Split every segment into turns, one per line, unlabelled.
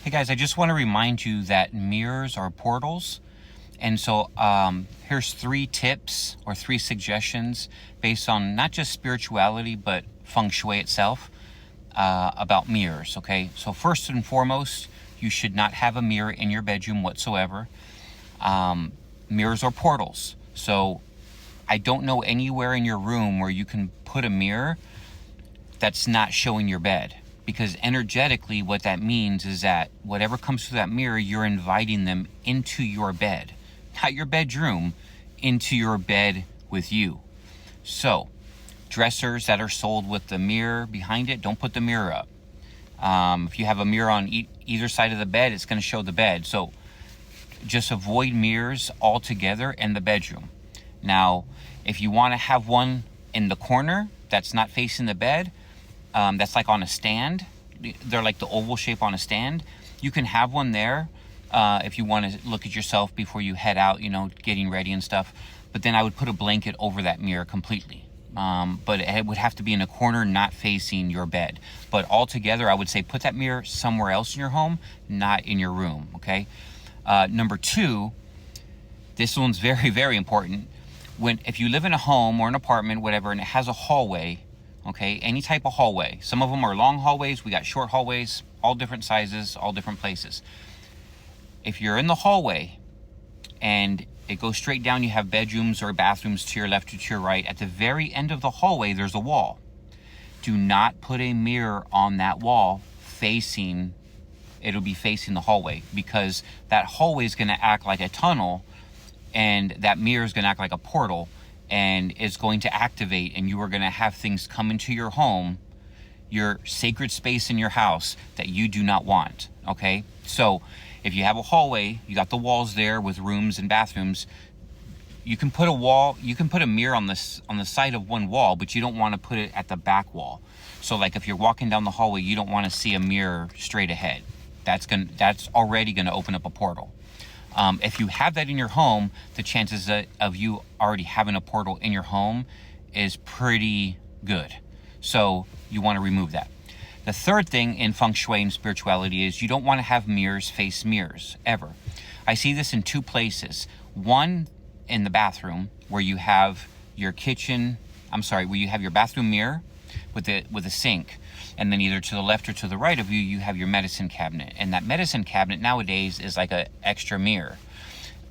Hey guys, I just want to remind you that mirrors are portals. And so here's 3 tips or 3 suggestions based on not just spirituality, but feng shui itself about mirrors, okay? So first and foremost, you should not have a mirror in your bedroom whatsoever. Mirrors are portals. So I don't know anywhere in your room where you can put a mirror that's not showing your bed. Because energetically, what that means is that whatever comes through that mirror, you're inviting them into your bed, not your bedroom, into your bed with you. So, dressers that are sold with the mirror behind it, don't put the mirror up. If you have a mirror on either side of the bed, it's going to show the bed. So, just avoid mirrors altogether in the bedroom. Now, if you want to have one in the corner that's not facing the bed, that's like on a stand. They're like the oval shape on a stand. You can have one there if you want to look at yourself before you head out, getting ready and stuff. But then I would put a blanket over that mirror completely. But it would have to be in a corner, not facing your bed. But altogether, I would say put that mirror somewhere else in your home, not in your room, okay? Number 2, this one's very, very important. If you live in a home or an apartment, whatever, and it has a hallway, okay, any type of hallway. Some of them are long hallways. We got short hallways, all different sizes, all different places. If you're in the hallway and it goes straight down, you have bedrooms or bathrooms to your left or to your right. At the very end of the hallway, there's a wall. Do not put a mirror on that wall it'll be facing the hallway, because that hallway is going to act like a tunnel and that mirror is going to act like a portal. And it's going to activate, and you are going to have things come into your home, your sacred space in your house that you do not want, okay? So if you have a hallway, you got the walls there with rooms and bathrooms, you can put a mirror on the side of one wall, but you don't want to put it at the back wall. So like if you're walking down the hallway, you don't want to see a mirror straight ahead. That's already going to open up a portal. If you have that in your home, the chances of you already having a portal in your home is pretty good. So you want to remove that. The third thing in feng shui and spirituality is you don't want to have mirrors face mirrors, ever. I see this in 2 places. One, in the bathroom, where you have your bathroom mirror with a sink. And then either to the left or to the right of you, you have your medicine cabinet. And that medicine cabinet nowadays is like an extra mirror.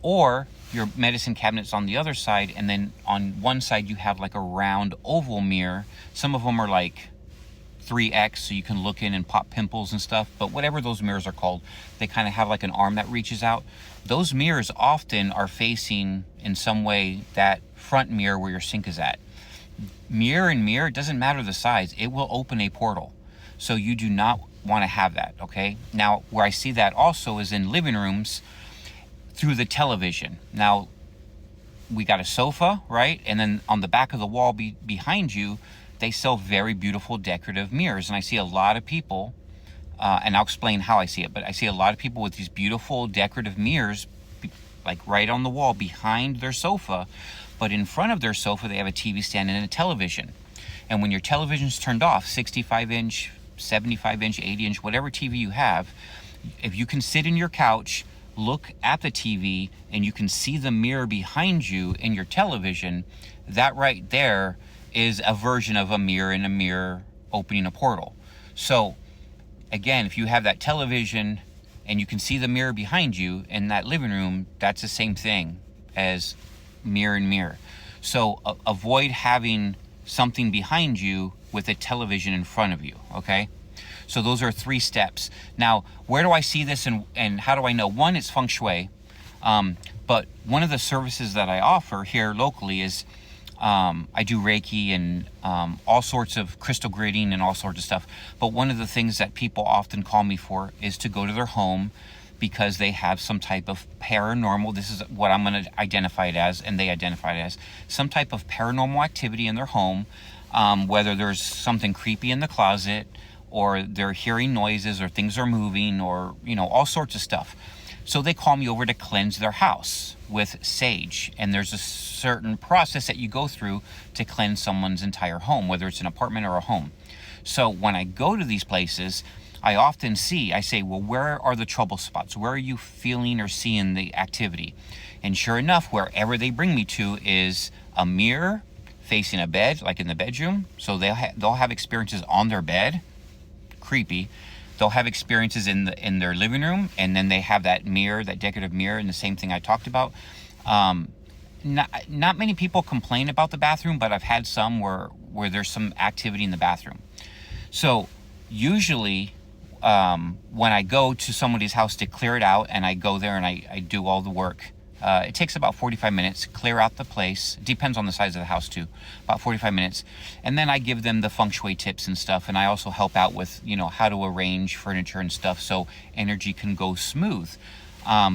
Or your medicine cabinet's on the other side, and then on one side you have like a round oval mirror. Some of them are like 3x, so you can look in and pop pimples and stuff. But whatever those mirrors are called, they kind of have like an arm that reaches out. Those mirrors often are facing, in some way, that front mirror where your sink is at. Mirror and mirror, it doesn't matter the size, it will open a portal. So you do not want to have that, okay? Now, where I see that also is in living rooms through the television. Now, we got a sofa, right? And then on the back of the wall behind you, they sell very beautiful decorative mirrors. And I see a lot of people, and I'll explain how I see it, but I see a lot of people with these beautiful decorative mirrors, like right on the wall behind their sofa. But in front of their sofa, they have a TV stand and a television. And when your television's turned off, 65-inch, 75-inch, 80-inch, whatever TV you have, if you can sit in your couch, look at the TV, and you can see the mirror behind you in your television, that right there is a version of a mirror in a mirror opening a portal. So, again, if you have that television and you can see the mirror behind you in that living room, that's the same thing as mirror and mirror. So avoid having something behind you with a television in front of you, okay? So those are 3 steps. Now, where do I see this and how do I know? One, it's feng shui. But one of the services that I offer here locally is I do Reiki and all sorts of crystal gritting and all sorts of stuff. But one of the things that people often call me for is to go to their home because they have some type of paranormal, this is what I'm going to identify it as, and they identify it as, some type of paranormal activity in their home, whether there's something creepy in the closet, or they're hearing noises, or things are moving, or, all sorts of stuff. So they call me over to cleanse their house with sage. And there's a certain process that you go through to cleanse someone's entire home, whether it's an apartment or a home. So when I go to these places, I often see, I say, well, where are the trouble spots? Where are you feeling or seeing the activity? And sure enough, wherever they bring me to is a mirror facing a bed, like in the bedroom. So they'll have experiences on their bed, creepy. They'll have experiences in their living room, and then they have that mirror, that decorative mirror, and the same thing I talked about. Not many people complain about the bathroom, but I've had some where there's some activity in the bathroom. So usually when I go to somebody's house to clear it out, and I go there and I do all the work, it takes about 45 minutes, clear out the place. Depends on the size of the house too, about 45 minutes. And then I give them the feng shui tips and stuff. And I also help out with, how to arrange furniture and stuff so energy can go smooth.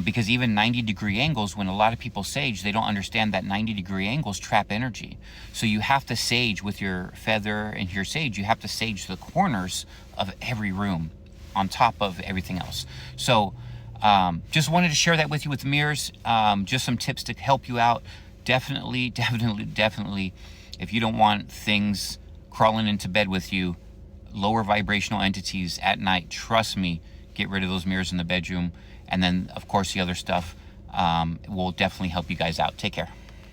Because even 90-degree angles, when a lot of people sage, they don't understand that 90-degree angles trap energy. So you have to sage with your feather and your sage. You have to sage the corners of every room on top of everything else. So just wanted to share that with you with mirrors. Just some tips to help you out. Definitely, if you don't want things crawling into bed with you, lower vibrational entities at night, trust me, get rid of those mirrors in the bedroom. And then, of course, the other stuff will definitely help you guys out. Take care.